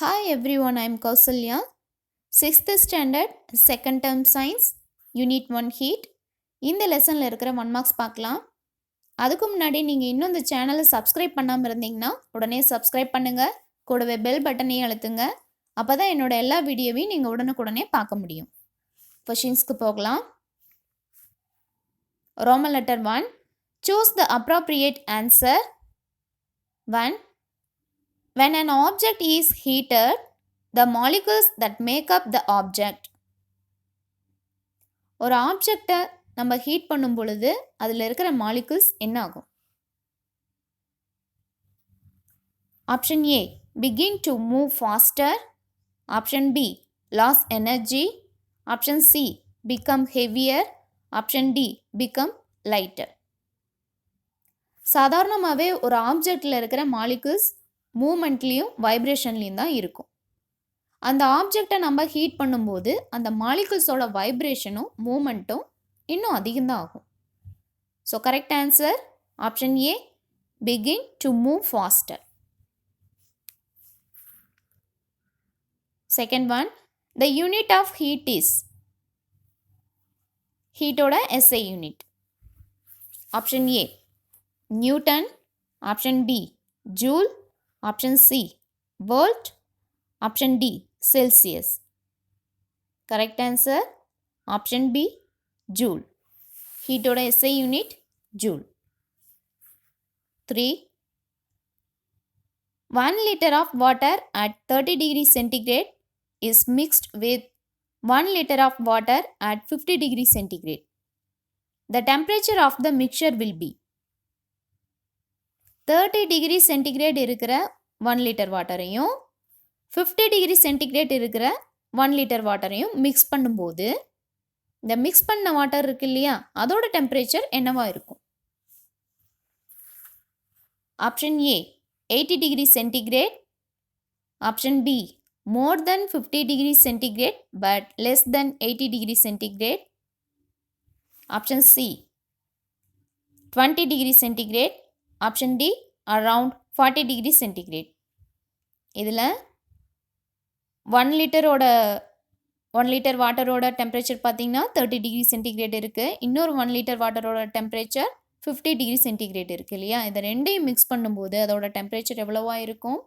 Hi everyone, I am Kausalya. 6th standard, second term science, unit 1 heat. இந்த லெசனில் இருக்கிற 1 marks பார்க்கலாம். அதுக்கு முன்னாடி நீங்கள் இன்னும் இந்த சேனலை சப்ஸ்கிரைப் பண்ணாமல் இருந்தீங்கன்னா உடனே சப்ஸ்கிரைப் பண்ணுங்கள். கூடவே பெல் பட்டனையும் அழுத்துங்க. அப்போ தான் என்னோட எல்லா வீடியோவையும் நீங்கள் உடனுக்குடனே பார்க்க முடியும். கொஷின்ஸ்க்கு போகலாம். Roman letter 1. Choose the appropriate answer. 1. When an object is heated, the molecules that make up the object. ஒரு ஆப்ஜெக்டை நம்ம ஹீட் பண்ணும் பொழுது அதில் இருக்கிற மாலிகுல்ஸ் என்ன ஆகும்? Option A begin to move faster. Option B lose energy. Option C become heavier. Option D become lighter. சாதாரணமாகவே ஒரு ஆப்ஜெக்டில் இருக்கிற மாலிகுல்ஸ் மூமெண்ட்லேயும் வைப்ரேஷன்லேயும் தான் இருக்கும். அந்த ஆப்ஜெக்டை நம்ம ஹீட் பண்ணும்போது அந்த மாலிகுல்ஸோட வைப்ரேஷனும் மூமெண்ட்டும் இன்னும் அதிகம்தான் ஆகும். So correct answer option A begin to move faster. Second one, the unit of heat is. ஹீட்டோட SI unit. Option A newton. Option B joule. Option C volt. Option D Celsius. Correct answer option B joule. ஹீட்டோட SI unit joule. 3. 1 liter of water at 30 degrees centigrade is mixed with 1 liter of water at 50 degrees centigrade. The temperature of the mixture will be. 30 degree centigrade இருக்கிற 1 litre வாட்டரையும் 50 degree centigrade இருக்கிற 1 litre வாட்டரையும் mix பண்ணும்போது இந்த mix பண்ண water இருக்கு இல்லையா, அதோட temperature என்னவா இருக்கும்? Option A 80 degree centigrade. Option B more than 50 degree centigrade but less than 80 degree centigrade. Option C 20 degree centigrade. Option D around 40 degree centigrade. இதில் 1 லிட்டர் வாட்டரோட டெம்பரேச்சர் பார்த்தீங்கன்னா 30 டிகிரி சென்டிகிரேட் இருக்குது. இன்னொரு 1 லிட்டர் வாட்டரோட டெம்பரேச்சர் 50 டிகிரி சென்டிகிரேட் இருக்குது இல்லையா. இதை ரெண்டையும் மிக்ஸ் பண்ணும்போது அதோட டெம்பரேச்சர் எவ்வளவா இருக்கும்?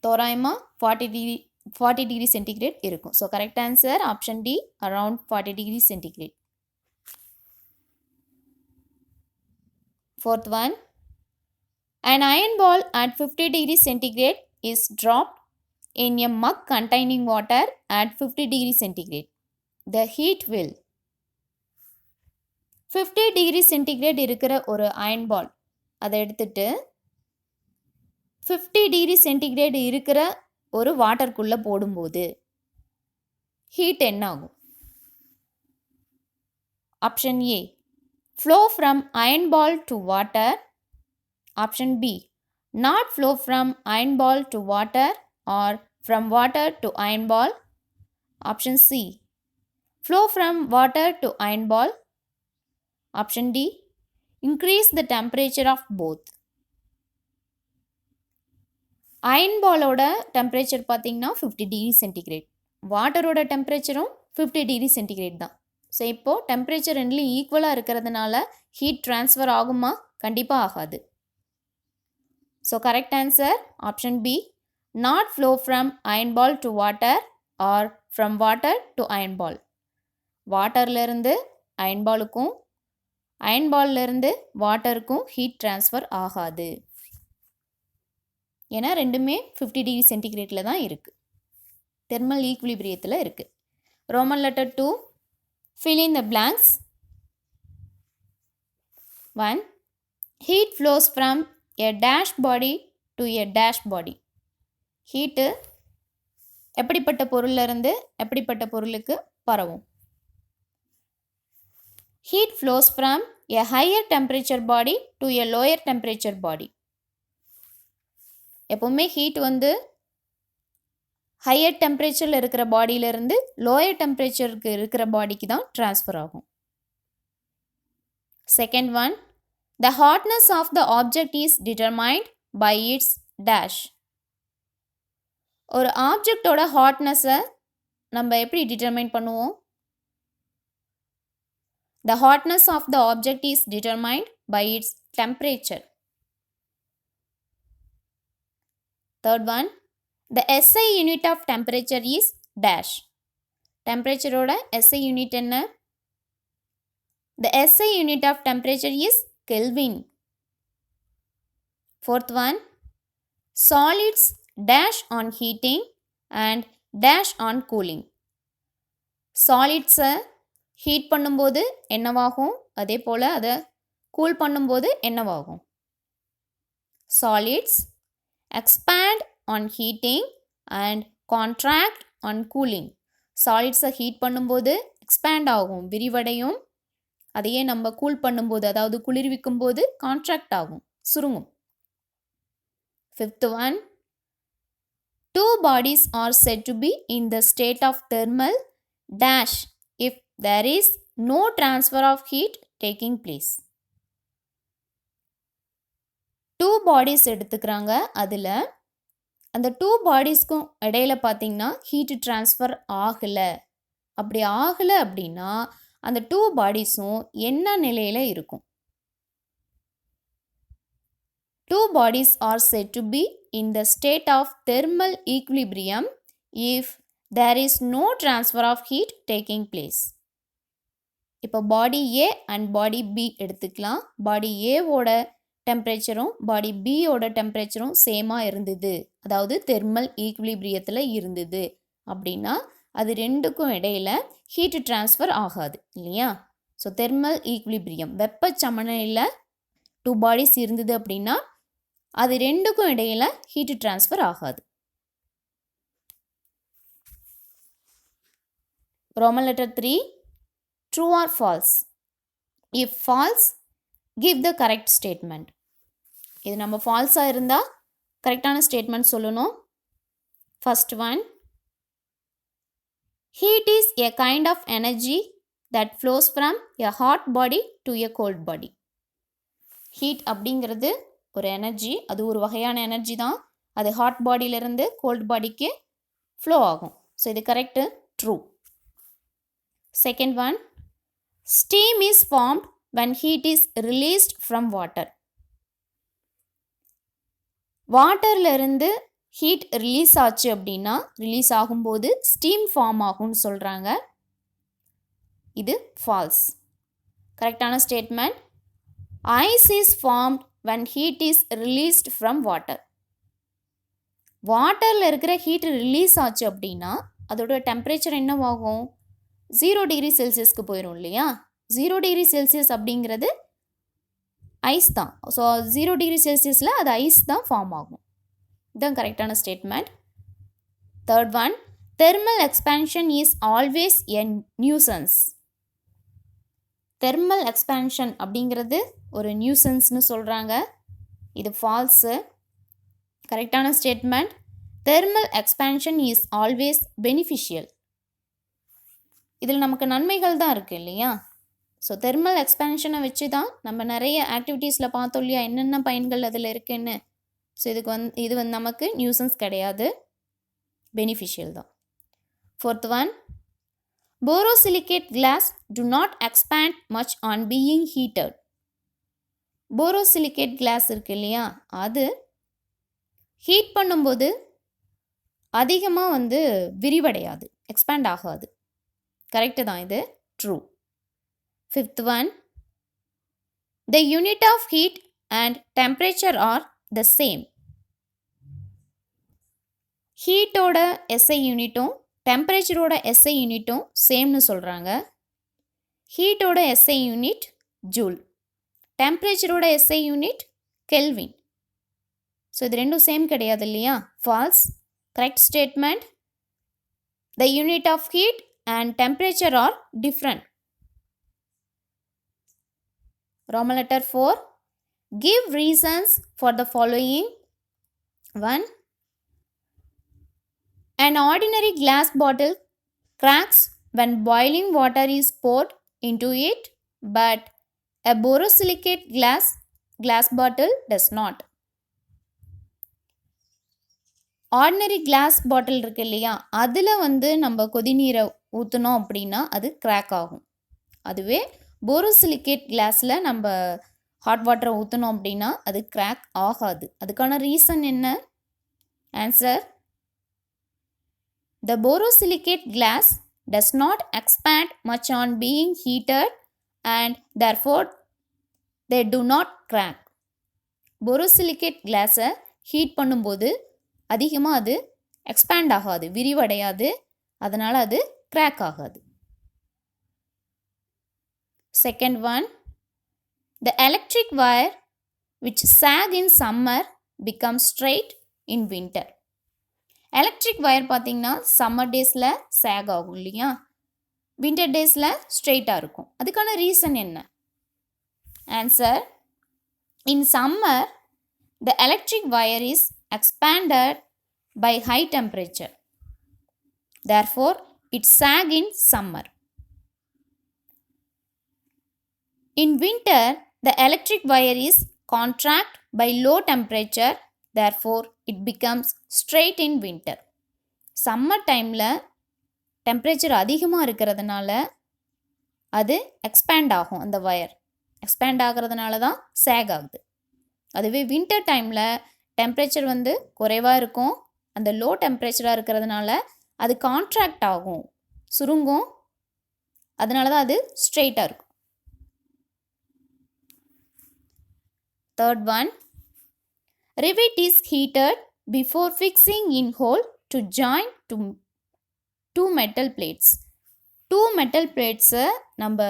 தோராயமாக 40 டிகிரி சென்டிகிரேட் இருக்கும். So correct answer option D around 40 degree centigrade. Fourth one, an iron ball at 50 degrees centigrade is dropped in a mug containing water at 50 degrees centigrade. The heat will. 50 degree centigrade இருக்கிற ஒரு iron பால் அதை எடுத்துட்டு 50 degree centigrade இருக்கிற ஒரு வாட்டருக்குள்ளே போடும்போது heat என்ன ஆகும்? Option A flow from iron ball to water. Option B not flow from iron ball to water or from water to iron ball. Option C flow from water to iron ball. Option D increase the temperature of both. Iron பாலோட temperature பார்த்தீங்கன்னா 50 degree centigrade, வாட்டரோட டெம்பரேச்சரும் 50 degree centigrade தான். So இப்போது temperature ரெண்டுலையும் ஈக்குவலாக இருக்கிறதுனால heat transfer ஆகுமா? கண்டிப்பாக ஆகாது. So correct answer option B not flow from iron ball to water or from water to iron ball. வாட்டர்லேருந்து அயன் பாலுக்கும் அயன் பால்லேருந்து வாட்டருக்கும் ஹீட் ட்ரான்ஸ்ஃபர் ஆகாது. ஏன்னா ரெண்டுமே 50 டிகிரி சென்டிகிரேட்டில் தான் இருக்குது, தெர்மல் ஈக்குலிபிரியத்தில் இருக்குது. Roman letter 2. Fill in the blanks. 1. Heat flows from a dash body to a dash body. Heat எப்படிப்பட்ட பொருளிலிருந்து எப்படிப்பட்ட பொருளுக்கு பரவும்? Heat flows from a higher temperature body to a lower temperature body. எப்பவுமே heat higher டெம்பரேச்சரில் இருக்கிற பாடியிலேருந்து lower டெம்பரேச்சருக்கு இருக்கிற பாடிக்கு தான் ட்ரான்ஸ்ஃபர் ஆகும். Second one, the hotness of the object is determined by its dash. ஒரு ஆப்ஜெக்டோட ஹாட்னஸை நம்ம எப்படி டிட்டர்மைன் பண்ணுவோம்? The hotness of the object is determined by its temperature. Third one, the SI unit of temperature is dash. Temperature oda SI unit enna? The SI unit of temperature is Kelvin. Fourth one, solids dash on heating and dash on cooling. Solids heat பண்ணும்போது என்னவாகும், அதே போல் அதை cool பண்ணும்போது என்னவாகும்? Solids expand on heating and contract on cooling. சாலிட்ஸை heat பண்ணும்போது expand ஆகும், விரிவடையும். அதையே நம்ம கூல் பண்ணும்போது, அதாவது குளிர்விக்கும் போது கான்ட்ராக்ட் ஆகும், சுருங்கும். Fifth one, two bodies are said to be in the state of thermal dash if there is no transfer of heat taking place. Two bodies எடுத்துக்கிறாங்க. அதில் அந்த டூ பாடிஸ்க்கும் இடையில பார்த்தீங்கன்னா ஹீட் ட்ரான்ஸ்ஃபர் ஆகலை. அப்படி ஆகலை அப்படின்னா அந்த டூ பாடிஸும் என்ன நிலையில் இருக்கும்? Two bodies are said to be in the state of thermal equilibrium if there is no transfer of heat taking place. இப்போ பாடி A அண்ட் பாடி B எடுத்துக்கலாம். பாடி ஏவோட டெம்பரேச்சரும் பாடி பியோட டெம்பரேச்சரும் சேமாக இருந்தது, அதாவது தெர்மல் ஈக்குலிபிரியத்தில் இருந்தது அப்படின்னா அது ரெண்டுக்கும் இடையில ஹீட் ட்ரான்ஸ்ஃபர் ஆகாது இல்லையா? ஸோ தெர்மல் ஈக்குலிபிரியம், வெப்ப சமநிலையில் டூ பாடிஸ் இருந்தது அப்படின்னா அது ரெண்டுக்கும் இடையில ஹீட் ட்ரான்ஸ்ஃபர் ஆகாது. Roman letter 3, true or false? If false, give the correct statement. இது நம்ம ஃபால்ஸாக இருந்தால் கரெக்டான ஸ்டேட்மெண்ட் சொல்லணும். First one, heat is a kind of energy that flows from a hot body to a cold body. Heat அப்படிங்கிறது ஒரு energy, அது ஒரு வகையான எனர்ஜி தான். அது ஹாட் பாடியிலிருந்து கோல்ட் பாடிக்கு ஃப்ளோ ஆகும். ஸோ இது correct, true. Second one, steam is formed when heat is released from water. வாட்டர்லேருந்து ஹீட் ரிலீஸ் ஆச்சு அப்படின்னா, ரிலீஸ் ஆகும்போது ஸ்டீம் ஃபார்ம் ஆகும்னு சொல்கிறாங்க. இது ஃபால்ஸ். கரெக்டான statement, ice is formed when heat is released from water. வாட்டரில் இருக்கிற ஹீட் ரிலீஸ் ஆச்சு அப்படின்னா அதோட டெம்பரேச்சர் என்னவாகும்? 0 டிகிரி செல்சியஸ்க்கு போயிடும் இல்லையா? 0 டிகிரி செல்சியஸ் அப்படிங்கிறது ஐஸ் தான். ஸோ 0 டிகிரி செல்சியஸில் அது ஐஸ் தான் ஃபார்ம் ஆகும். இதுதான் கரெக்டான statement. Third one, thermal expansion is always a nuisance. Thermal expansion அப்படிங்கிறது ஒரு நியூசன்ஸ்னு சொல்கிறாங்க. இது ஃபால்ஸு. கரெக்டான statement, thermal expansion is always beneficial. இதில் நமக்கு நன்மைகள் தான் இருக்குது இல்லையா? ஸோ தெர்மல் எக்ஸ்பேன்ஷனை வச்சு தான் நம்ம நிறைய ஆக்டிவிட்டீஸில் பார்த்தோம் இல்லையா, என்னென்ன பயன்கள் அதில் இருக்குன்னு. ஸோ இது நமக்கு நியூசன்ஸ் கிடையாது, பெனிஃபிஷியல் தான். Fourth one, borosilicate glass do not expand much on being heated. borosilicate glass இருக்கு இல்லையா, அது ஹீட் பண்ணும்போது அதிகமாக விரிவடையாது, எக்ஸ்பேண்ட் ஆகாது. கரெக்டு தான், இது true. Fifth one, the unit of heat and temperature are the same. ஹீட்டோட SI யூனிட்டும் டெம்பரேச்சரோட SI யூனிட்டும் சேம்னு சொல்கிறாங்க. ஹீட்டோட SI யூனிட் ஜூல், டெம்பரேச்சரோட SI யூனிட் கெல்வின். ஸோ இது ரெண்டும் சேம் கிடையாது இல்லையா? False. Correct statement, the unit of heat and temperature are different. Roman letter 4, give reasons for the following. 1, an ordinary glass bottle cracks when boiling water is poured into it, but a borosilicate glass bottle does not. Ordinary glass bottle இருக்கு இல்லையா, அதில் வந்து நம்ம கொதிநீரை ஊற்றினோம் அப்படின்னா அது crack ஆகும். அதுவே borosilicate கிளாஸில் நம்ம ஹாட் வாட்டரை ஊற்றினோம் அப்படின்னா அது கிராக் ஆகாது. அதுக்கான ரீசன் என்ன? Answer: the borosilicate glass does not expand much on being heated and therefore they do not crack. borosilicate glass-ஐ ஹீட் பண்ணும்போது அதிகமாக அது எக்ஸ்பேண்ட் ஆகாது, விரிவடையாது, அதனால் அது கிராக் ஆகாது. Second one, the electric wire which sag in summer becomes straight in winter. Electric wire பார்த்திங்கன்னா summer டேஸில் சேக் ஆகும் இல்லையா, வின்டர் டேஸில் ஸ்ட்ரெயிட்டாக இருக்கும். அதுக்கான ரீசன் என்ன? Answer: in summer the electric wire is expanded by high temperature, therefore it sag in summer. In winter the electric wire is contract by low temperature, therefore it becomes straight in winter. Summer டைமில் temperature அதிகமாக இருக்கிறதுனால அது expand ஆகும், அந்த wire expand ஆகிறதுனால தான் சேக் ஆகுது. அதுவே வின்டர் டைமில் டெம்பரேச்சர் வந்து குறைவாக இருக்கும், அந்த லோ டெம்பரேச்சராக இருக்கிறதுனால அது கான்ட்ராக்ட் ஆகும், சுருங்கும், அதனால தான் அது ஸ்ட்ரெயிட்டாக இருக்கும். Third one, rivet is heated before fixing in hole to join to two metal plates. Two metal பிளேட்ஸை நம்ம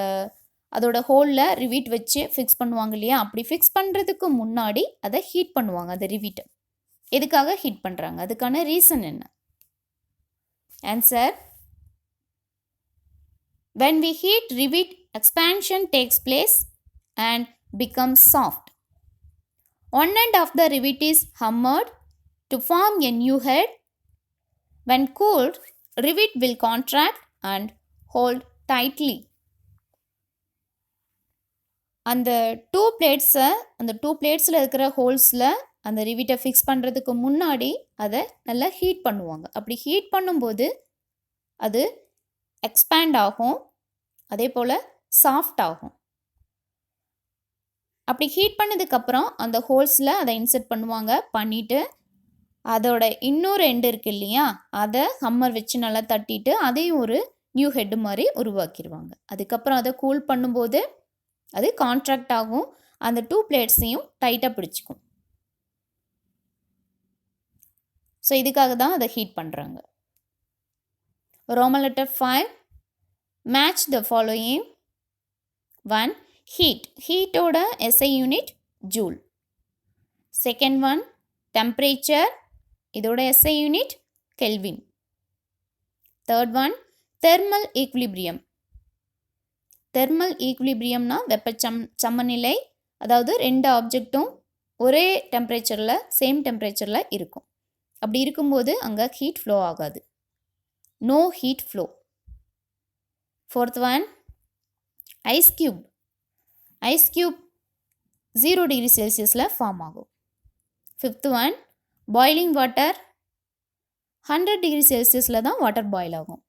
அதோட ஹோலில் ரிவீட் வச்சு ஃபிக்ஸ் பண்ணுவாங்க இல்லையா, அப்படி ஃபிக்ஸ் பண்ணுறதுக்கு முன்னாடி அதை ஹீட் பண்ணுவாங்க. அதை ரிவீட்டை எதுக்காக ஹீட் பண்ணுறாங்க? அதுக்கான ரீசன் என்ன? Answer: when we heat rivet, expansion takes place and becomes soft. One end of the rivet is hammered to form a new head. When cooled, rivet will contract and hold tightly. அந்த two பிளேட்ஸில் இருக்கிற ஹோல்ஸில் அந்த ரிவிட்டை fix பண்ணுறதுக்கு முன்னாடி அதை நல்லா heat பண்ணுவாங்க. அப்படி heat பண்ணும்போது அது எக்ஸ்பேண்ட் ஆகும், அதே போல் சாஃப்ட் ஆகும். அப்படி ஹீட் பண்ணதுக்கப்புறம் அந்த ஹோல்ஸில் அதை இன்சர்ட் பண்ணுவாங்க. பண்ணிவிட்டு அதோட இன்னொரு எண்டு இருக்குது இல்லையா, அதை ஹம்மர் வச்சு நல்லா தட்டிட்டு அதையும் ஒரு நியூ ஹெட்டு மாதிரி உருவாக்கிடுவாங்க. அதுக்கப்புறம் அதை கூல் பண்ணும்போது அது கான்ட்ராக்ட் ஆகும், அந்த டூ பிளேட்ஸையும் டைட்டாக பிடிச்சிக்கும். ஸோ இதுக்காக தான் அதை ஹீட் பண்ணுறாங்க. Roman letter 5, match the following. 1, heat. ஹீட்டோட SI unit joule. Second one, temperature. இதோட SI unit kelvin. Third one, thermal equilibrium. Thermal ஈக்குலிபிரியம்னா சமநிலை, அதாவது ரெண்டு ஆப்ஜெக்ட்டும் ஒரே டெம்பரேச்சரில் சேம் டெம்பரேச்சரில் இருக்கும். அப்படி இருக்கும்போது அங்கே ஹீட் ஃப்ளோ ஆகாது, no heat flow. Fourth one, ice cube. Ice cube 0 degree செல்சியஸில் ஃபார்ம் ஆகும். Fifth one, boiling water. 100 degree செல்சியஸில் தான் வாட்டர் பாயில் ஆகும்.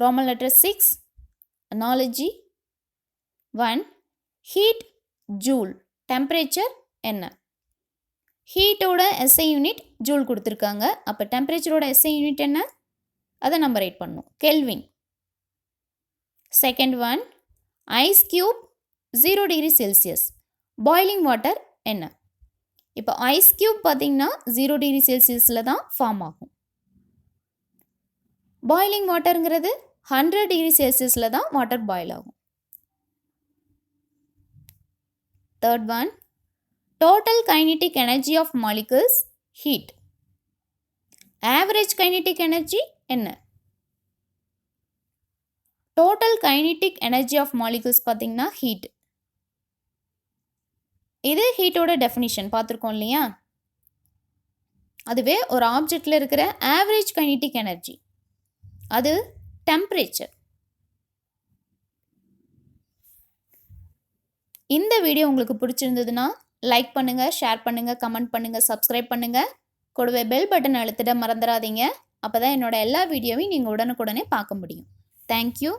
Roman letter 6, analogy. 1, heat joule. Temperature என்ன? ஹீட்டோட SI யூனிட் ஜூல் கொடுத்துருக்காங்க, அப்போ டெம்பரேச்சரோட SI யூனிட் என்ன? அதை நம்ம ரைட் பண்ணணும், Kelvin. Second one, ice cube 0 degree Celsius. Boiling water என்ன? இப்போ ஐஸ் கியூப் பார்த்திங்கன்னா 0 டிகிரி செல்சியஸில் தான் ஃபார்ம் ஆகும். பாய்லிங் வாட்டருங்கிறது 100 டிகிரி செல்சியஸில் தான் வாட்டர் பாயில் ஆகும். Third one, total kinetic energy of molecules heat. Average kinetic energy என்ன? Total kinetic energy of molecules பார்த்திங்கன்னா ஹீட். இது ஹீட்டோட டெஃபினிஷன் பார்த்துருக்கோம் இல்லையா. அதுவே ஒரு ஆப்ஜெக்டில் இருக்கிற ஆவரேஜ் கைனெட்டிக் எனர்ஜி அது டெம்பரேச்சர். இந்த வீடியோ உங்களுக்கு பிடிச்சிருந்ததுன்னா லைக் பண்ணுங்கள், ஷேர் பண்ணுங்கள், கமெண்ட் பண்ணுங்கள், சப்ஸ்கிரைப் பண்ணுங்கள். கூடவே பெல் பட்டன் அழுத்திட மறந்துடாதீங்க. அப்போ தான் என்னோட எல்லா வீடியோவையும் நீங்கள் உடனுக்குடனே பார்க்க முடியும். தேங்க்யூ.